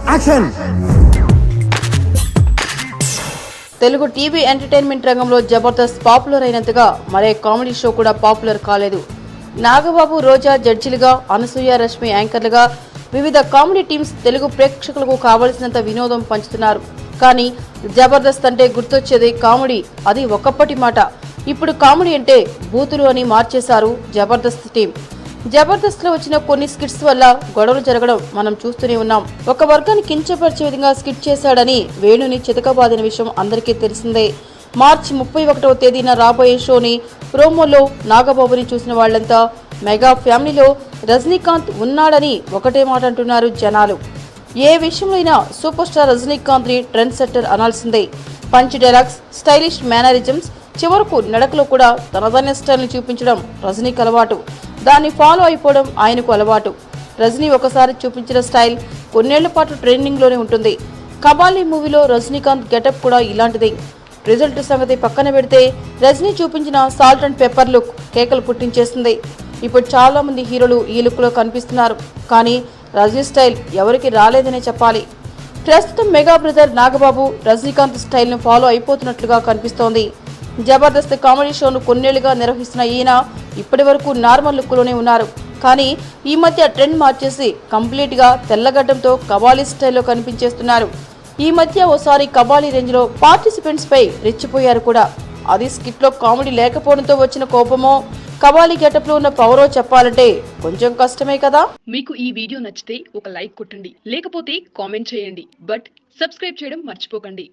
Action. Telugu TV entertainment రంగంలో Jabardasth popular అయినంతగా మరే comedy show కూడా పాపులర్ కాలేదు. నాగబాబు, రోజా జడ్జిలుగా, అనసూయ, రష్మి యాంకర్లుగా వివిధ కామెడీ టీమ్స్ తెలుగు ప్రేక్షకులకు కావలసినంత వినోదం పంచుతున్నారు. కానీ జబర్దస్త్ అంటే గుర్తొచ్చేది కామెడీ. అది ఒకప్పటి మాట. ఇప్పుడు కామెడీ అంటే బూతులు అని మార్చేశారు జబర్దస్త్ టీం. జబర్దస్త్ లో వచ్చిన కొన్ని స్కిట్స్ వల్ల గొడవలు జరగడం మనం చూస్తూనే ఉన్నాం. ఒక వర్గాన్ని కించపరిచే విధంగా స్కిట్ చేశాడని వేణుని చితకబాదిన విషయం అందరికీ తెలిసిందే. మార్చి 31వ తేదీన రాబోయే షోని ప్రోమోలో నాగబాబుని చూసిన వాళ్లంతా మెగా ఫ్యామిలీలో రజనీకాంత్ ఉన్నాడని ఒకటే మాట అంటున్నారు జనాలు. ఏ విషయంలో అయినా సూపర్ స్టార్ రజనీకాంత్ ని ట్రెండ్ సెట్టర్ అనాల్సిందే. పంచ్ డైలాగ్స్, స్టైలిష్ మేనరిజమ్స్, చివరకు నడకలో కూడా తనదైన స్టైల్ని చూపించడం రజనీకి అలవాటు. దాన్ని ఫాలో అయిపోవడం ఆయనకు అలవాటు. రజనీ ఒకసారి చూపించిన స్టైల్ కొన్నేళ్ల పాటు ట్రెండింగ్లోనే ఉంటుంది. కబాలీ మూవీలో రజనీకాంత్ గెటప్ కూడా ఇలాంటిదే. రిజల్ట్ సంగతి పక్కన పెడితే రజనీ చూపించిన సాల్ట్ అండ్ పెప్పర్ లుక్ కేకలు పుట్టించేస్తుంది. ఇప్పుడు చాలా మంది హీరోలు ఈ లుక్ లో కనిపిస్తున్నారు. కానీ రజనీ స్టైల్ ఎవరికి రాలేదనే చెప్పాలి. ప్రస్తుతం mega brother Nagababu Rajinikanth style ను ఫాలో అయిపోతున్నట్లుగా కనిపిస్తోంది. జబర్దస్త్ కామెడీ షోను కొన్నేళ్లుగా నిర్వహిస్తున్న ఈయన ఇప్పటి వరకు నార్మల్ లుక్ లోనే ఉన్నారు. కానీ ఈ మధ్య ట్రెండ్ మార్చేసి కంప్లీట్ గా తెల్లగడ్డంతో కబాలీ స్టైల్లో కనిపించేస్తున్నారు. ఈ మధ్య ఓసారి కబాలీ రేంజ్ లో పార్టిసిపెంట్స్ పై రెచ్చిపోయారు కూడా. అది స్కిట్ లో కామెడీ లేకపోవడంతో వచ్చిన కోపమో, కబాలీ గెటప్ లో ఉన్న పవరో చెప్పాలంటే కొంచెం కష్టమే కదా. మీకు ఈ వీడియో నచ్చితే ఒక లైక్ కొట్టండి, లేకపోతే కామెంట్ చేయండి. బట్ సబ్స్క్రైబ్ చేయడం మర్చిపోకండి.